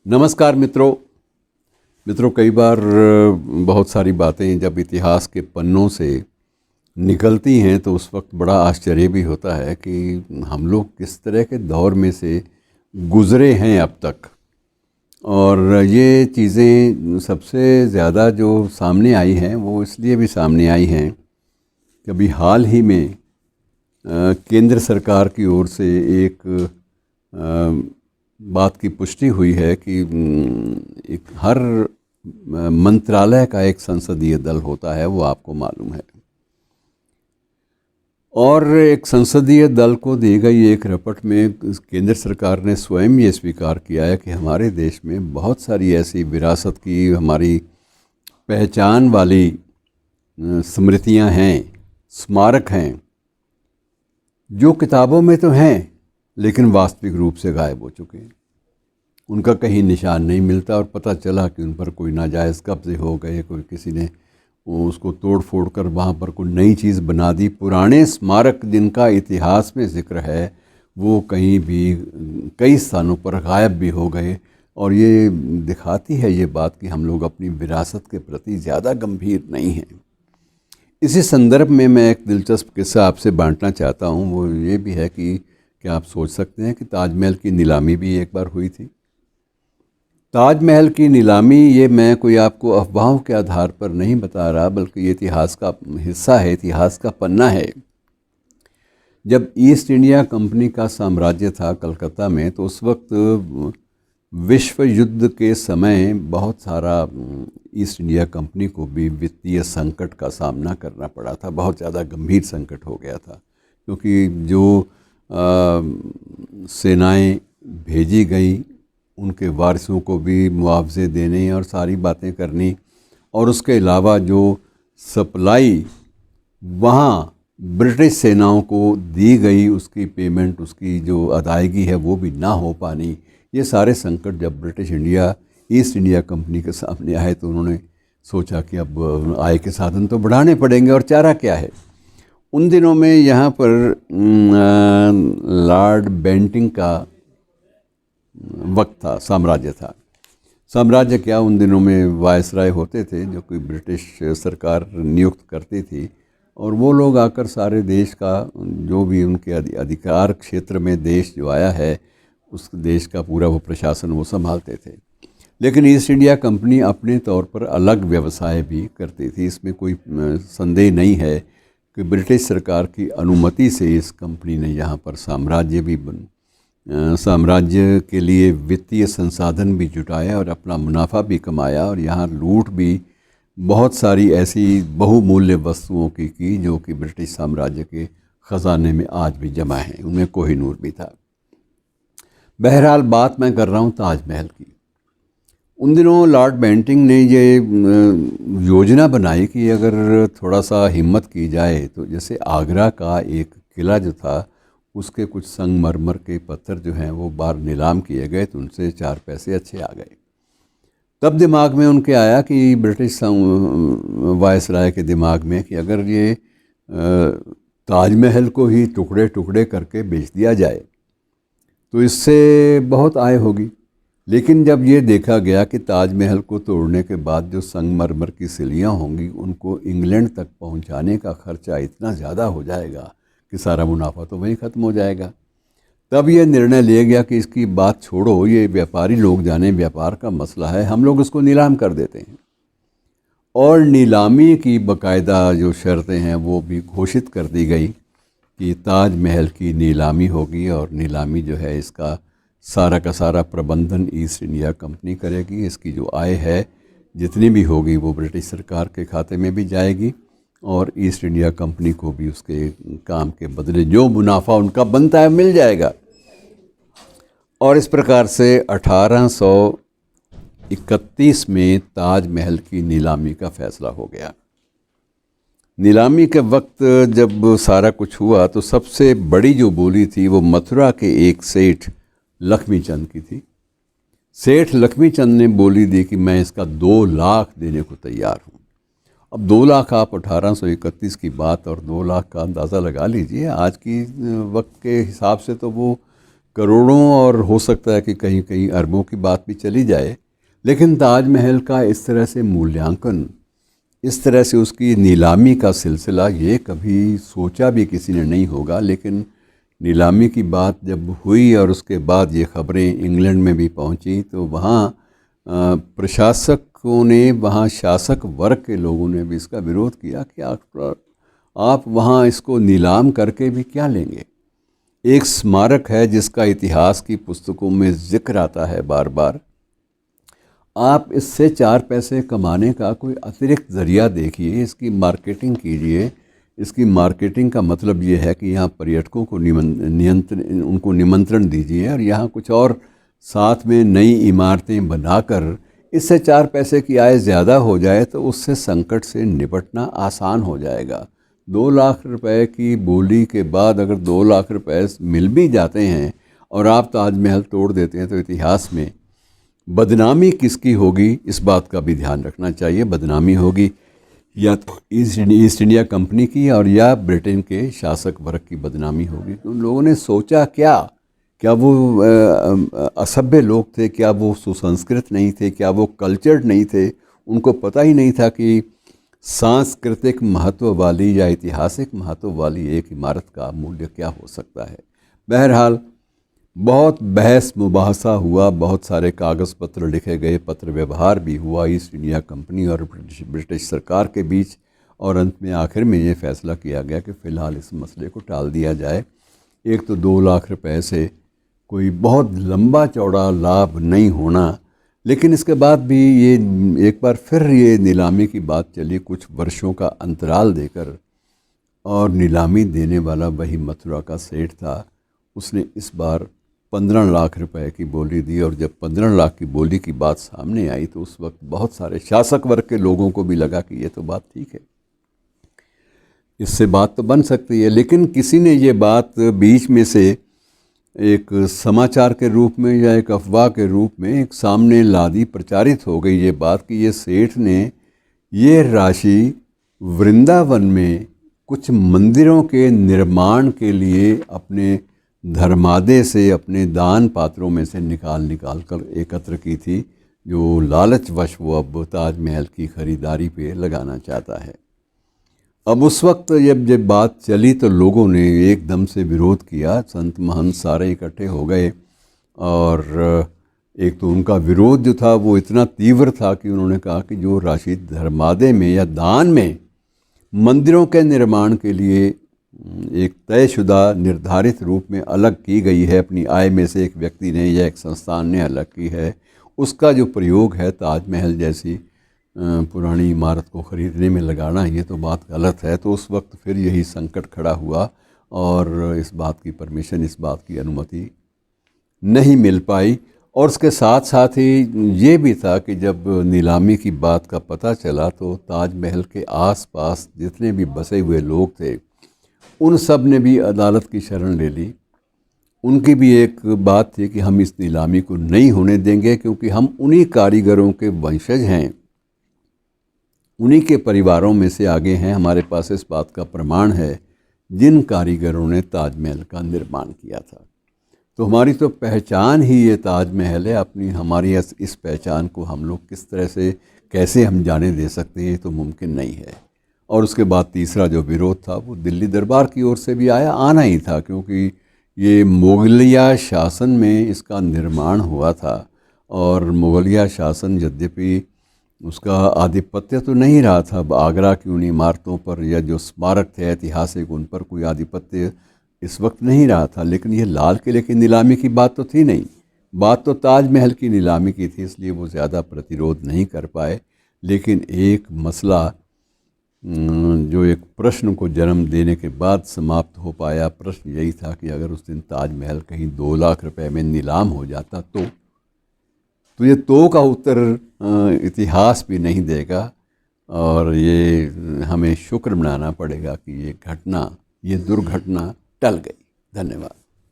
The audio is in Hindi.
नमस्कार मित्रों, कई बार बहुत सारी बातें जब इतिहास के पन्नों से निकलती हैं तो उस वक्त बड़ा आश्चर्य भी होता है कि हम लोग किस तरह के दौर में से गुज़रे हैं अब तक। और ये चीज़ें सबसे ज़्यादा जो सामने आई हैं वो इसलिए भी सामने आई हैं कि अभी हाल ही में केंद्र सरकार की ओर से एक बात की पुष्टि हुई है कि एक हर मंत्रालय का एक संसदीय दल होता है, वो आपको मालूम है। और एक संसदीय दल को दी गई एक रिपोर्ट में केंद्र सरकार ने स्वयं ये स्वीकार किया है कि हमारे देश में बहुत सारी ऐसी विरासत की, हमारी पहचान वाली स्मृतियां हैं, स्मारक हैं, जो किताबों में तो हैं लेकिन वास्तविक रूप से गायब हो चुके हैं। उनका कहीं निशान नहीं मिलता और पता चला कि उन पर कोई नाजायज़ कब्जे हो गए, कोई किसी ने उसको तोड़ फोड़ कर वहाँ पर कोई नई चीज़ बना दी। पुराने स्मारक जिनका इतिहास में ज़िक्र है वो कहीं भी कई स्थानों पर गायब भी हो गए। और ये दिखाती है ये बात कि हम लोग अपनी विरासत के प्रति ज़्यादा गंभीर नहीं हैं। इसी संदर्भ में मैं एक दिलचस्प किस्सा आपसे बांटना चाहता हूँ। वो ये भी है कि क्या आप सोच सकते हैं कि ताजमहल की नीलामी भी एक बार हुई थी। ताजमहल की नीलामी, ये मैं कोई आपको अफवाहों के आधार पर नहीं बता रहा, बल्कि ये इतिहास का हिस्सा है, इतिहास का पन्ना है। जब ईस्ट इंडिया कंपनी का साम्राज्य था कलकत्ता में, तो उस वक्त विश्व युद्ध के समय बहुत सारा ईस्ट इंडिया कंपनी को भी वित्तीय संकट का सामना करना पड़ा था। बहुत ज़्यादा गंभीर संकट हो गया था, क्योंकि जो सेनाएं भेजी गई उनके वारिसों को भी मुआवजे देने और सारी बातें करनी, और उसके अलावा जो सप्लाई वहाँ ब्रिटिश सेनाओं को दी गई उसकी पेमेंट, उसकी जो अदायगी है वो भी ना हो पानी। ये सारे संकट जब British India east India company के सामने आए तो उन्होंने सोचा कि अब आय के साधन तो बढ़ाने पड़ेंगे, और चारा क्या है। उन दिनों में यहाँ पर लॉर्ड बेंटिंग का वक्त था, साम्राज्य था। साम्राज्य क्या, उन दिनों में वायसराय होते थे जो कि ब्रिटिश सरकार नियुक्त करती थी, और वो लोग आकर सारे देश का जो भी उनके अधिकार क्षेत्र में देश जो आया है उस देश का पूरा वो प्रशासन वो संभालते थे। लेकिन ईस्ट इंडिया कंपनी अपने तौर पर अलग व्यवसाय भी करती थी। इसमें कोई संदेह नहीं है कि ब्रिटिश सरकार की अनुमति से इस कंपनी ने यहाँ पर साम्राज्य के लिए वित्तीय संसाधन भी जुटाया और अपना मुनाफा भी कमाया, और यहाँ लूट भी बहुत सारी ऐसी बहुमूल्य वस्तुओं की जो कि ब्रिटिश साम्राज्य के ख़जाने में आज भी जमा हैं। उनमें कोहिनूर भी था। बहरहाल बात मैं कर रहा हूँ ताजमहल की। उन दिनों लॉर्ड बेंटिंग ने ये योजना बनाई कि अगर थोड़ा सा हिम्मत की जाए तो जैसे आगरा का एक किला जो था उसके कुछ संगमरमर के पत्थर जो हैं वो बाहर नीलाम किए गए, तो उनसे 4 पैसे अच्छे आ गए। तब दिमाग में उनके आया कि ब्रिटिश वायसराय के दिमाग में कि अगर ये ताजमहल को ही टुकड़े टुकड़े करके बेच दिया जाए तो इससे बहुत आय होगी। लेकिन जब ये देखा गया कि ताजमहल को तोड़ने के बाद जो संगमरमर की सिलियाँ होंगी उनको इंग्लैंड तक पहुंचाने का खर्चा इतना ज़्यादा हो जाएगा कि सारा मुनाफा तो वहीं ख़त्म हो जाएगा। तब ये निर्णय लिया गया कि इसकी बात छोड़ो, ये व्यापारी लोग जाने, व्यापार का मसला है, हम लोग इसको नीलाम कर देते हैं। और नीलामी की बाकायदा जो शर्तें हैं वो भी घोषित कर दी गई कि ताजमहल की नीलामी होगी, और नीलामी जो है इसका सारा का सारा प्रबंधन ईस्ट इंडिया कंपनी करेगी। इसकी जो आय है जितनी भी होगी वो ब्रिटिश सरकार के खाते में भी जाएगी, और ईस्ट इंडिया कंपनी को भी उसके काम के बदले जो मुनाफा उनका बनता है मिल जाएगा। और इस प्रकार से 1831 में ताजमहल की नीलामी का फैसला हो गया। नीलामी के वक्त जब सारा कुछ हुआ तो सबसे बड़ी जो बोली थी वो मथुरा के एक सेठ लक्ष्मीचंद की थी। सेठ लक्ष्मीचंद ने बोली दी कि मैं इसका 2 लाख देने को तैयार हूँ। अब 2 लाख आप 1831 की बात और 2 लाख का अंदाज़ा लगा लीजिए। आज की वक्त के हिसाब से तो वो करोड़ों और हो सकता है कि कहीं कहीं अरबों की बात भी चली जाए, लेकिन ताजमहल का इस तरह से मूल्यांकन, इस तरह से उसकी नीलामी का सिलसिला, ये कभी सोचा भी किसी ने नहीं होगा। लेकिन नीलामी की बात जब हुई और उसके बाद ये खबरें इंग्लैंड में भी पहुंची, तो वहाँ प्रशासकों ने, वहाँ शासक वर्ग के लोगों ने भी इसका विरोध किया कि आप वहाँ इसको नीलाम करके भी क्या लेंगे। एक स्मारक है जिसका इतिहास की पुस्तकों में जिक्र आता है बार बार। आप इससे 4 पैसे कमाने का कोई अतिरिक्त ज़रिया देखिए, इसकी मार्केटिंग कीजिए। इसकी मार्केटिंग का मतलब ये है कि यहाँ पर्यटकों को उनको निमंत्रण दीजिए और यहाँ कुछ और साथ में नई इमारतें बनाकर इससे 4 पैसे की आय ज़्यादा हो जाए तो उससे संकट से निपटना आसान हो जाएगा। 2 लाख रुपए की बोली के बाद अगर 2 लाख रुपए मिल भी जाते हैं और आप ताजमहल तोड़ देते हैं, तो इतिहास में बदनामी किसकी होगी, इस बात का भी ध्यान रखना चाहिए। बदनामी होगी या तो ईस्ट इंडिया कंपनी की और या ब्रिटेन के शासक वर्ग की बदनामी होगी। तो उन लोगों ने सोचा क्या वो असभ्य लोग थे, क्या वो सुसंस्कृत नहीं थे, क्या वो कल्चर्ड नहीं थे? उनको पता ही नहीं था कि सांस्कृतिक महत्व वाली या ऐतिहासिक महत्व वाली एक इमारत का मूल्य क्या हो सकता है। बहरहाल बहुत बहस मुबाहसा हुआ, बहुत सारे कागज़ पत्र लिखे गए, पत्र व्यवहार भी हुआ ईस्ट इंडिया कंपनी और ब्रिटिश सरकार के बीच, और अंत में आखिर में ये फ़ैसला किया गया कि फ़िलहाल इस मसले को टाल दिया जाए। एक तो 2 लाख रुपए से कोई बहुत लंबा चौड़ा लाभ नहीं होना, लेकिन इसके बाद भी ये एक बार फिर ये नीलामी की बात चली कुछ वर्षों का अंतराल देकर, और नीलामी देने वाला वही मथुरा का सेठ था। उसने इस बार 15 लाख रुपए की बोली दी, और जब 15 लाख की बोली की बात सामने आई तो उस वक्त बहुत सारे शासक वर्ग के लोगों को भी लगा कि ये तो बात ठीक है, इससे बात तो बन सकती है। लेकिन किसी ने ये बात बीच में से एक समाचार के रूप में या एक अफवाह के रूप में एक सामने ला दी, प्रचारित हो गई ये बात कि ये सेठ ने ये राशि वृंदावन में कुछ मंदिरों के निर्माण के लिए अपने धर्मादे से, अपने दान पात्रों में से निकाल कर एकत्र की थी, जो लालचवश वो अब ताजमहल की ख़रीदारी पे लगाना चाहता है। अब उस वक्त जब बात चली तो लोगों ने एकदम से विरोध किया, संत महंत सारे इकट्ठे हो गए, और एक तो उनका विरोध जो था वो इतना तीव्र था कि उन्होंने कहा कि जो राशि धर्मादे में या दान में मंदिरों के निर्माण के लिए एक तयशुदा निर्धारित रूप में अलग की गई है, अपनी आय में से एक व्यक्ति ने या एक संस्थान ने अलग की है, उसका जो प्रयोग है ताजमहल जैसी पुरानी इमारत को ख़रीदने में लगाना, ये तो बात गलत है। तो उस वक्त फिर यही संकट खड़ा हुआ और इस बात की परमिशन, इस बात की अनुमति नहीं मिल पाई। और उसके साथ साथ ही ये भी था कि जब नीलामी की बात का पता चला तो ताजमहल के आसपास जितने भी बसे हुए लोग थे उन सब ने भी अदालत की शरण ले ली। उनकी भी एक बात थी कि हम इस नीलामी को नहीं होने देंगे, क्योंकि हम उन्हीं कारीगरों के वंशज हैं, उन्हीं के परिवारों में से आगे हैं। हमारे पास इस बात का प्रमाण है जिन कारीगरों ने ताजमहल का निर्माण किया था। तो हमारी तो पहचान ही ये ताजमहल है। अपनी हमारी इस पहचान को हम लोग किस तरह से, कैसे हम जाने दे सकते हैं, ये तो मुमकिन नहीं है। और उसके बाद तीसरा जो विरोध था वो दिल्ली दरबार की ओर से भी आना ही था, क्योंकि ये मुगलिया शासन में इसका निर्माण हुआ था, और मुगलिया शासन यद्यपि उसका आधिपत्य तो नहीं रहा था आगरा की उन इमारतों पर, या जो स्मारक थे ऐतिहासिक उन पर कोई आधिपत्य इस वक्त नहीं रहा था। लेकिन ये लाल किले की नीलामी की बात तो थी नहीं, बात तो ताजमहल की नीलामी की थी, इसलिए वो ज़्यादा प्रतिरोध नहीं कर पाए। लेकिन एक मसला जो एक प्रश्न को जन्म देने के बाद समाप्त हो पाया, प्रश्न यही था कि अगर उस दिन ताजमहल कहीं 2 लाख रुपए में नीलाम हो जाता तो ये तो का उत्तर इतिहास भी नहीं देगा, और ये हमें शुक्र मनाना पड़ेगा कि ये दुर्घटना टल गई। धन्यवाद।